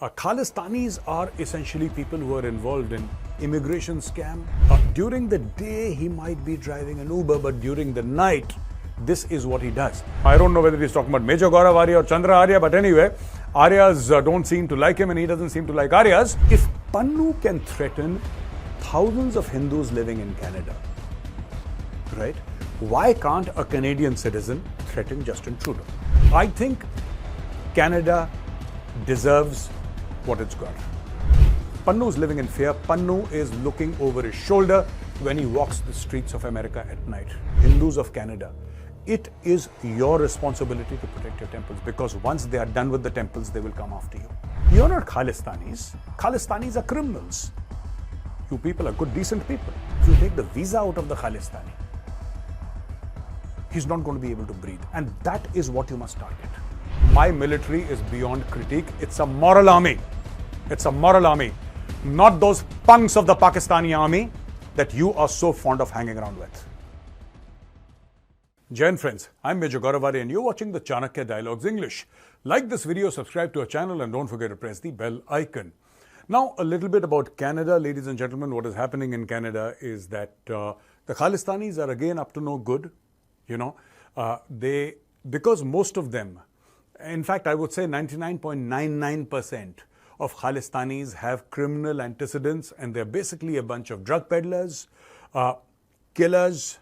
Khalistanis are essentially people who are involved in immigration scam. During the day, he might be driving an Uber, but during the night, this is what he does. I don't know whether he's talking about Major Gaurav Arya or Chandra Arya, but anyway, Aryas don't seem to like him and he doesn't seem to like Aryas. If Pannu can threaten thousands of Hindus living in Canada, right? Why can't a Canadian citizen threaten Justin Trudeau? I think Canada deserves what it's got. Pannu is living in fear. Pannu is looking over his shoulder when he walks the streets of America at night. Hindus of Canada, it is your responsibility to protect your temples, because once they are done with the temples, they will come after you. You're not Khalistanis. Khalistanis are criminals. You people are good, decent people. If you take the visa out of the Khalistani, he's not going to be able to breathe. And that is what you must target. My military is beyond critique. It's a moral army. It's a moral army. Not those punks of the Pakistani army that you are so fond of hanging around with. Jai Hind friends, I'm Major Gaurav Arya and you're watching the Chanakya Dialogues English. Like this video, subscribe to our channel and don't forget to press the bell icon. Now, a little bit about Canada, ladies and gentlemen. What is happening in Canada is that the Khalistanis are again up to no good. You know, because most of them, in fact, I would say 99.99% of Khalistanis have criminal antecedents, and they're basically a bunch of drug peddlers, killers.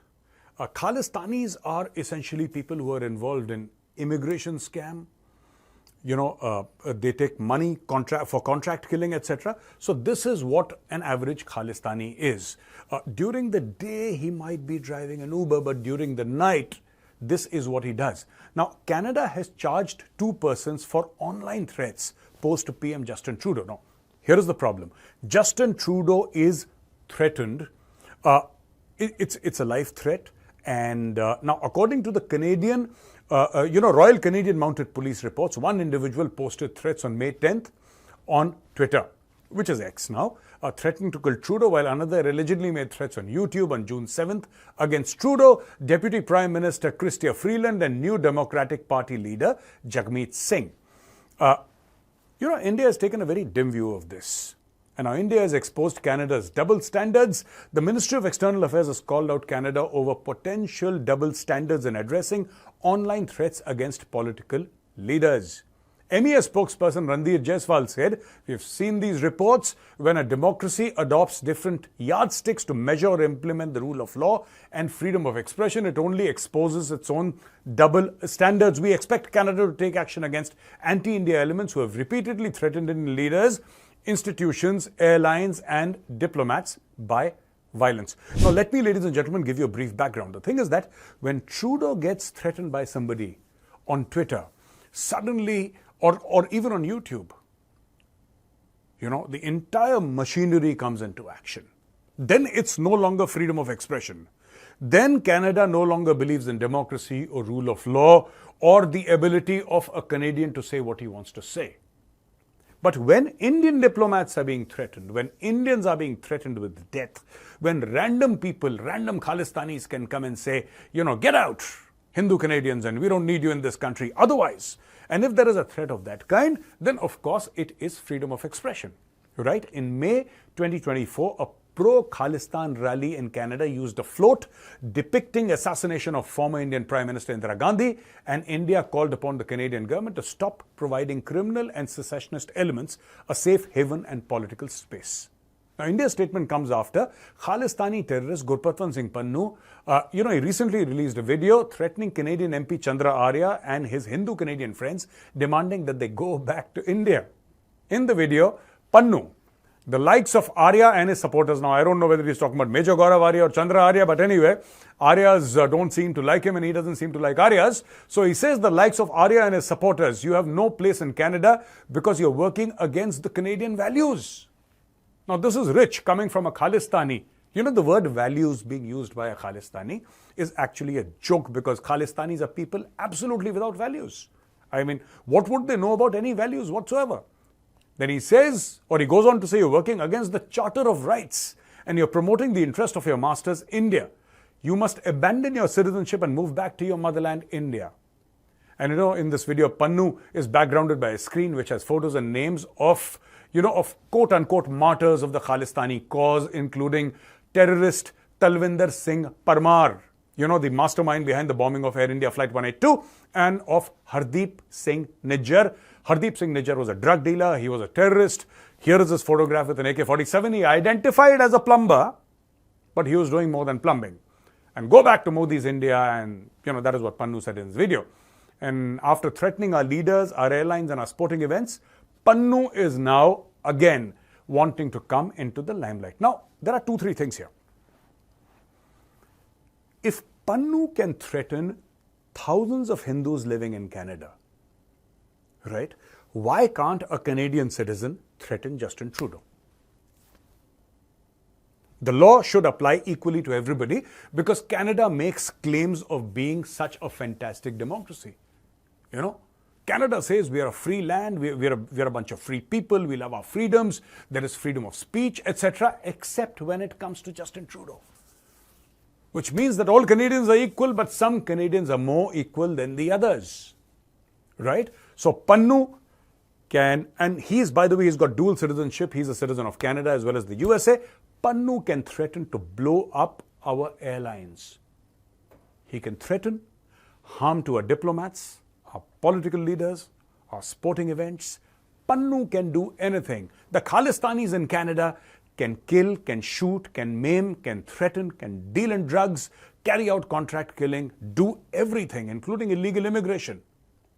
Khalistanis are essentially people who are involved in immigration scam. You know, they take money for contract killing, etc. So this is what an average Khalistani is. During the day, he might be driving an Uber, but during the night, this is what he does. Now, Canada has charged 2 persons for online threats post to PM Justin Trudeau. Now, here is the problem. Justin Trudeau is threatened. It's a life threat. And now, according to the Canadian, Royal Canadian Mounted Police reports, one individual posted threats on May 10th on Twitter, which is X now, threatening to kill Trudeau, while another allegedly made threats on YouTube on June 7th against Trudeau, Deputy Prime Minister Chrystia Freeland and New Democratic Party leader Jagmeet Singh. India has taken a very dim view of this. And now India has exposed Canada's double standards. The Ministry of External Affairs has called out Canada over potential double standards in addressing online threats against political leaders. MEA spokesperson Randir Jaiswal said, "We've seen these reports. When a democracy adopts different yardsticks to measure or implement the rule of law and freedom of expression, it only exposes its own double standards. We expect Canada to take action against anti-India elements who have repeatedly threatened Indian leaders, institutions, airlines, and diplomats by violence." Now, let me, ladies and gentlemen, give you a brief background. The thing is that when Trudeau gets threatened by somebody on Twitter, suddenly, or even on YouTube, the entire machinery comes into action. Then it's no longer freedom of expression. Then Canada no longer believes in democracy or rule of law or the ability of a Canadian to say what he wants to say. But when Indian diplomats are being threatened, when Indians are being threatened with death, when random people, random Khalistanis can come and say, get out, Hindu Canadians, and we don't need you in this country otherwise. And if there is a threat of that kind, then of course it is freedom of expression, right? In May 2024, a pro-Khalistan rally in Canada used a float depicting assassination of former Indian Prime Minister Indira Gandhi, and India called upon the Canadian government to stop providing criminal and secessionist elements a safe haven and political space. Now, India's statement comes after Khalistani terrorist Gurpatwant Singh Pannun, he recently released a video threatening Canadian MP Chandra Arya and his Hindu Canadian friends, demanding that they go back to India. In the video, Pannun, the likes of Arya and his supporters, now I don't know whether he's talking about Major Gaurav Arya or Chandra Arya, but anyway, Aryas don't seem to like him and he doesn't seem to like Aryas. So he says the likes of Arya and his supporters, you have no place in Canada because you're working against the Canadian values. Now this is rich coming from a Khalistani. The word values being used by a Khalistani is actually a joke, because Khalistanis are people absolutely without values. I mean, what would they know about any values whatsoever? Then he says, or he goes on to say, you're working against the Charter of Rights and you're promoting the interest of your masters, India. You must abandon your citizenship and move back to your motherland, India. And in this video, Pannu is backgrounded by a screen which has photos and names of, of quote-unquote martyrs of the Khalistani cause, including terrorist Talvinder Singh Parmar, the mastermind behind the bombing of Air India Flight 182, and of Hardeep Singh Nijjar. Hardeep Singh Nijjar was a drug dealer. He was a terrorist. Here is his photograph with an AK-47. He identified as a plumber, but he was doing more than plumbing. And go back to Modi's India, and that is what Pannu said in his video. And after threatening our leaders, our airlines, and our sporting events, Pannu is now again wanting to come into the limelight. Now, there are 2-3 things here. If Pannu can threaten thousands of Hindus living in Canada, right, why can't a Canadian citizen threaten Justin Trudeau? The law should apply equally to everybody because Canada makes claims of being such a fantastic democracy. Canada says we are a free land, we are a bunch of free people, we love our freedoms, there is freedom of speech, etc., except when it comes to Justin Trudeau. Which means that all Canadians are equal, but some Canadians are more equal than the others. Right? So Pannu can, and by the way, he's got dual citizenship. He's a citizen of Canada as well as the USA. Pannu can threaten to blow up our airlines. He can threaten harm to our diplomats, our political leaders, our sporting events. Pannu can do anything. The Khalistanis in Canada can kill, can shoot, can maim, can threaten, can deal in drugs, carry out contract killing, do everything, including illegal immigration.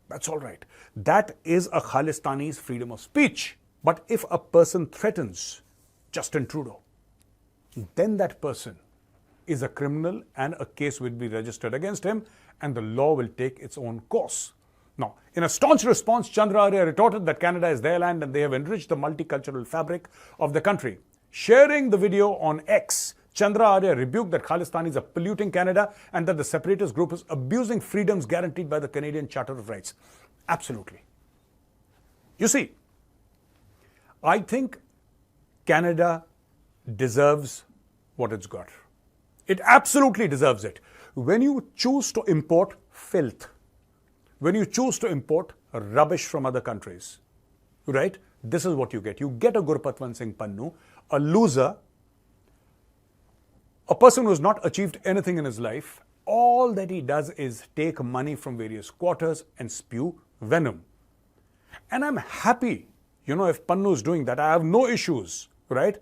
That's all right. That is a Khalistani's freedom of speech. But if a person threatens Justin Trudeau, then that person is a criminal and a case will be registered against him and the law will take its own course. Now, in a staunch response, Chandra Arya retorted that Canada is their land and they have enriched the multicultural fabric of the country. Sharing the video on X, Chandra Arya rebuked that Khalistanis are polluting Canada and that the separatist group is abusing freedoms guaranteed by the Canadian Charter of Rights. Absolutely. You see, I think Canada deserves what it's got. It absolutely deserves it. When you choose to import filth, when you choose to import rubbish from other countries, right, this is what you get. You get a Gurpatwant Singh Pannun, a loser, a person who has not achieved anything in his life. All that he does is take money from various quarters and spew venom. And I'm happy, if Pannu is doing that. I have no issues, right?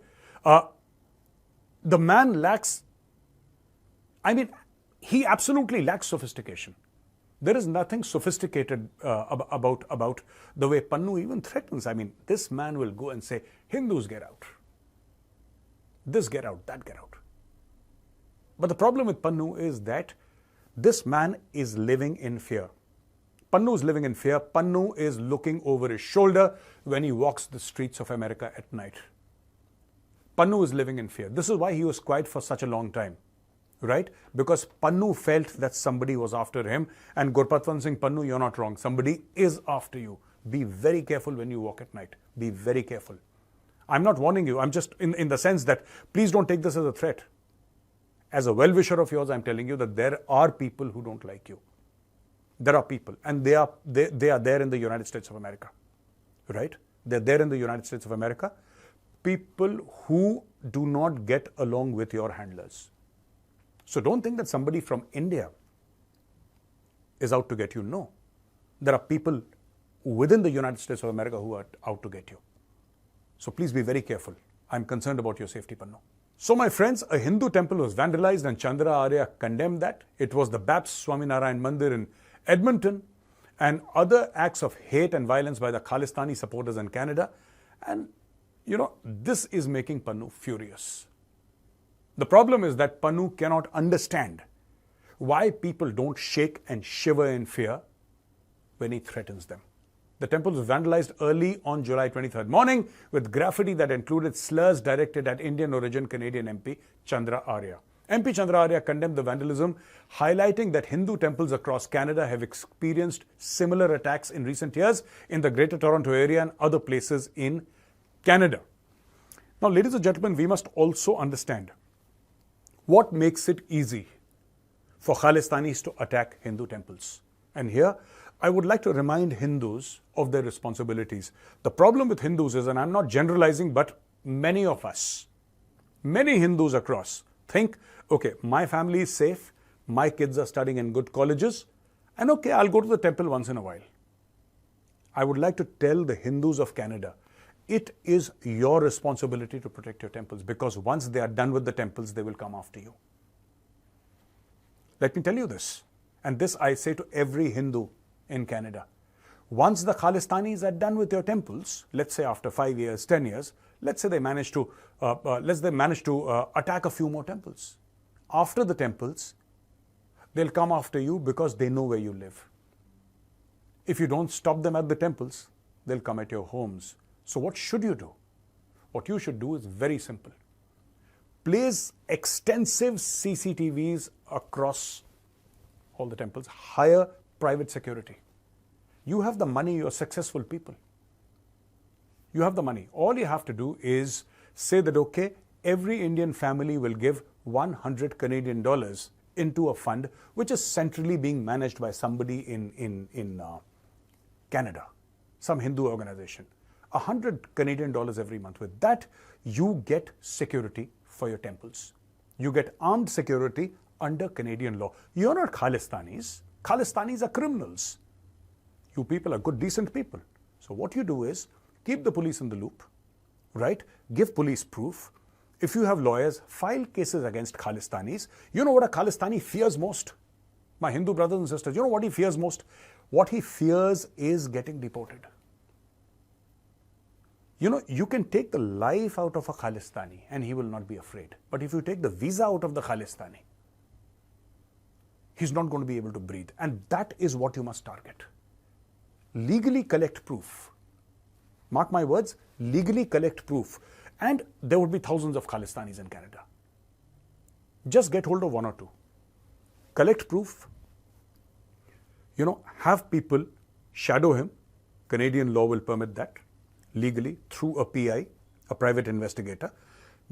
The man lacks, he absolutely lacks sophistication. There is nothing sophisticated about the way Pannu even threatens. This man will go and say, Hindus get out. This get out, that get out. But the problem with Pannu is that this man is living in fear. Pannu is living in fear. Pannu is looking over his shoulder when he walks the streets of America at night. Pannu is living in fear. This is why he was quiet for such a long time, right? Because Pannu felt that somebody was after him. And Gurpatwant Singh Pannun, you're not wrong. Somebody is after you. Be very careful when you walk at night. Be very careful. I'm not warning you. I'm just in the sense that please don't take this as a threat. As a well-wisher of yours, I'm telling you that there are people who don't like you. There are people, and they are there in the United States of America, right? They're there in the United States of America. People who do not get along with your handlers. So don't think that somebody from India is out to get you. No. There are people within the United States of America who are out to get you. So please be very careful. I'm concerned about your safety, Pannu. So my friends, a Hindu temple was vandalized and Chandra Arya condemned that. It was the Baptist Swaminarayan Mandir in Edmonton and other acts of hate and violence by the Khalistani supporters in Canada. And, this is making Pannu furious. The problem is that Pannu cannot understand why people don't shake and shiver in fear when he threatens them. The temple was vandalized early on July 23rd morning with graffiti that included slurs directed at Indian origin Canadian MP Chandra Arya. MP Chandra Arya condemned the vandalism, highlighting that Hindu temples across Canada have experienced similar attacks in recent years in the Greater Toronto area and other places in Canada. Now, ladies and gentlemen, we must also understand what makes it easy for Khalistanis to attack Hindu temples. And here, I would like to remind Hindus of their responsibilities. The problem with Hindus is, and I'm not generalizing, but many of us, many Hindus across think, okay, my family is safe, my kids are studying in good colleges, and okay, I'll go to the temple once in a while. I would like to tell the Hindus of Canada, it is your responsibility to protect your temples, because once they are done with the temples, they will come after you. Let me tell you this, and this I say to every Hindu in Canada. Once the Khalistanis are done with your temples, let's say after 5 years, 10 years, let's say they manage to attack a few more temples. After the temples, they'll come after you because they know where you live. If you don't stop them at the temples, they'll come at your homes. So what should you do? What you should do is very simple. Place extensive CCTVs across all the temples. Hire private security. You have the money, you're successful people. You have the money. All you have to do is say that, okay, every Indian family will give 100 Canadian dollars into a fund which is centrally being managed by somebody in Canada, some Hindu organization. 100 Canadian dollars every month. With that, you get security for your temples. You get armed security under Canadian law. You're not Khalistanis. Khalistanis are criminals. You people are good, decent people. So what you do is keep the police in the loop, right? Give police proof. If you have lawyers, file cases against Khalistanis. You know what a Khalistani fears most? My Hindu brothers and sisters, you know what he fears most? What he fears is getting deported. You know, you can take the life out of a Khalistani and he will not be afraid. But if you take the visa out of the Khalistani, he's not going to be able to breathe. And that is what you must target. Legally collect proof. Mark my words, legally collect proof. And there would be thousands of Khalistanis in Canada. Just get hold of one or two. Collect proof. You know, have people shadow him. Canadian law will permit that legally through a PI, a private investigator.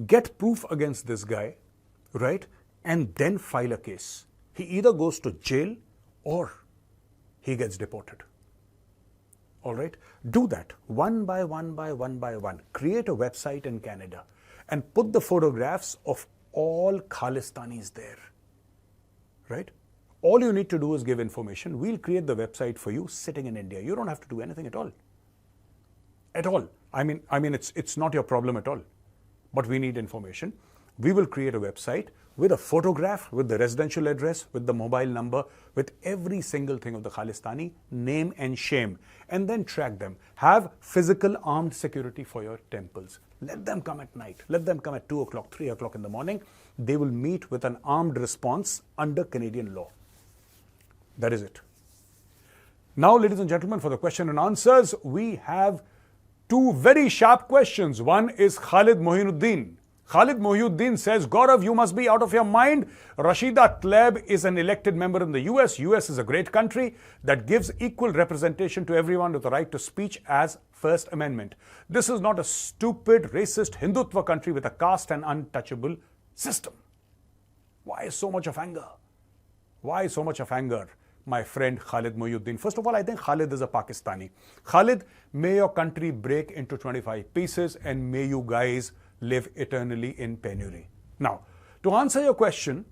Get proof against this guy, right? And then file a case. He either goes to jail or he gets deported. All right? Do that one by one by one by one. Create a website in Canada and put the photographs of all Khalistanis there. Right? All you need to do is give information. We'll create the website for you sitting in India. You don't have to do anything at all. At all. I mean, it's not your problem at all. But we need information. We will create a website with a photograph, with the residential address, with the mobile number, with every single thing of the Khalistani, name and shame, and then track them. Have physical armed security for your temples. Let them come at night. Let them come at 2 o'clock, 3 o'clock in the morning. They will meet with an armed response under Canadian law. That is it. Now, ladies and gentlemen, for the question and answers, we have two very sharp questions. One is Khalid Mohinuddin. Khalid Mohiuddin says, Gaurav, you must be out of your mind. Rashida Tlaib is an elected member in the US. US is a great country that gives equal representation to everyone with the right to speech as First Amendment. This is not a stupid, racist Hindutva country with a caste and untouchable system. Why so much of anger? Why so much of anger, my friend Khalid Mohiuddin? First of all, I think Khalid is a Pakistani. Khalid, may your country break into 25 pieces and may you guys live eternally in penury. Now, to answer your question,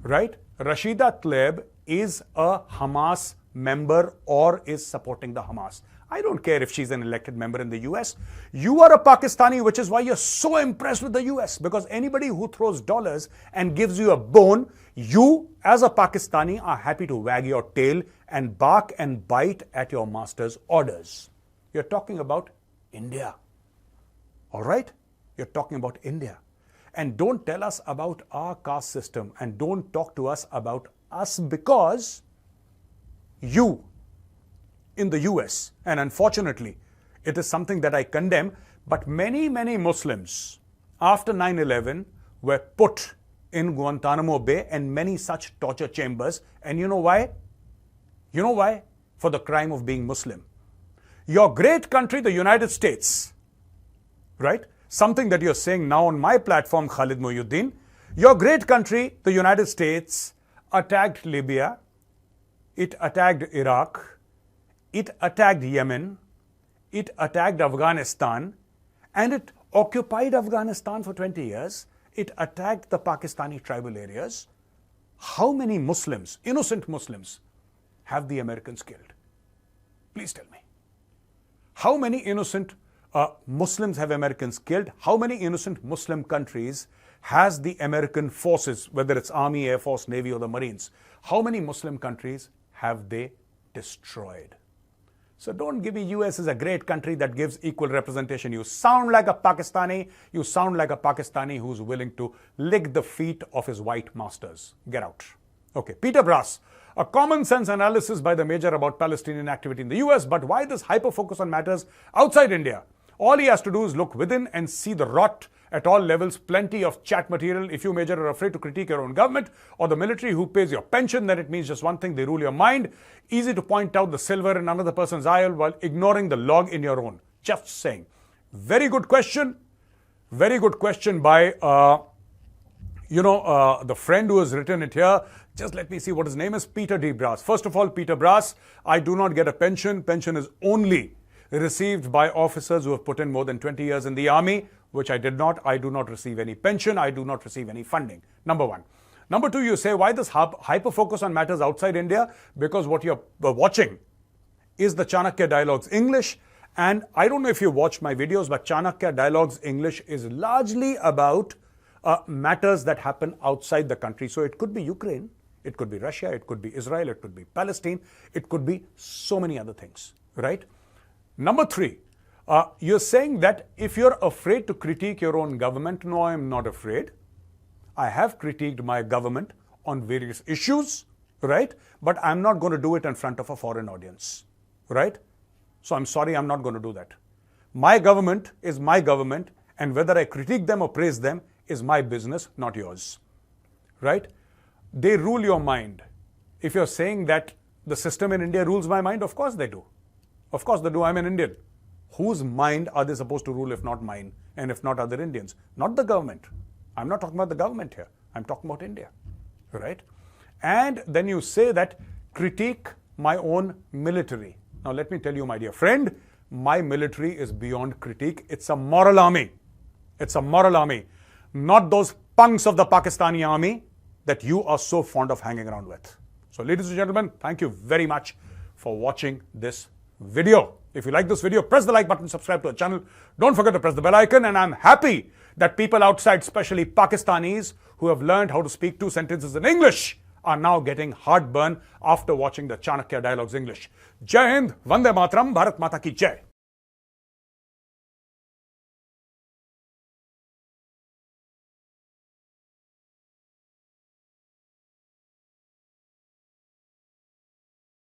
right, Rashida Tlaib is a Hamas member or is supporting the Hamas. I don't care if she's an elected member in the US. You are a Pakistani, which is why you're so impressed with the US, because anybody who throws dollars and gives you a bone, you as a Pakistani are happy to wag your tail and bark and bite at your master's orders. You're talking about India. All right? You're talking about India. And don't tell us about our caste system and don't talk to us about us, because you in the US, and unfortunately, it is something that I condemn, but many Muslims after 9/11 were put in Guantanamo Bay and many such torture chambers. And you know why? You know why? For the crime of being Muslim. Your great country, the United States, right? Something that you're saying now on my platform, Khalid Mohiuddin. Your great country, the United States, attacked Libya. It attacked Iraq. it attacked Yemen, it attacked Afghanistan, and it occupied Afghanistan for 20 years. It attacked the Pakistani tribal areas. How many Muslims, innocent Muslims, have the Americans killed? Please tell me. How many innocent Muslims have Americans killed? How many innocent Muslim countries has the American forces, whether it's Army, Air Force, Navy, or the Marines, how many Muslim countries have they destroyed? So don't give me US is a great country that gives equal representation. You sound like a Pakistani. You sound like a Pakistani who's willing to lick the feet of his white masters. Get out. Okay, Peter Brass. A common sense analysis by the Major about Palestinian activity in the US, but why this hyper focus on matters outside India? All he has to do is look within and see the rot at all levels. Plenty of chat material. If you, Major, are afraid to critique your own government or the military who pays your pension, then it means just one thing: they rule your mind. Easy to point out the silver in another person's eye while ignoring the log in your own. Just saying. Very good question. Very good question by the friend who has written it here. Just let me see what his name is. Peter D. Brass. First of all, Peter Brass, I do not get a pension. Pension is only received by officers who have put in more than 20 years in the army, which I did not. I do not receive any pension. I do not receive any funding. Number one. Number two, you say, why this hyper focus on matters outside India? Because what you're watching is the Chanakya Dialogues English. And I don't know if you watched my videos, but Chanakya Dialogues English is largely about matters that happen outside the country. So it could be Ukraine, it could be Russia, it could be Israel, it could be Palestine, it could be so many other things, right? Number three, you're saying that if you're afraid to critique your own government, no, I'm not afraid. I have critiqued my government on various issues, right? But I'm not going to do it in front of a foreign audience, right? So I'm sorry, I'm not going to do that. My government is my government, and whether I critique them or praise them is my business, not yours, right? They rule your mind. If you're saying that the system in India rules my mind, of course they do. Of course they do. I'm an Indian. Whose mind are they supposed to rule if not mine, and if not other Indians? Not the government. I'm not talking about the government here. I'm talking about India, right? And then you say that critique my own military. Now let me tell you, my dear friend, my military is beyond critique. It's a moral army. It's a moral army. Not those punks of the Pakistani army that you are so fond of hanging around with. So ladies and gentlemen, thank you very much for watching this video. If you like this video, press the like button, subscribe to our channel. Don't forget to press the bell icon. And I'm happy that people outside, especially Pakistanis, who have learned how to speak 2 sentences in English, are now getting heartburn after watching the Chanakya Dialogues English. Jai Hind, Vande Mataram, Bharat Mata Ki Jai.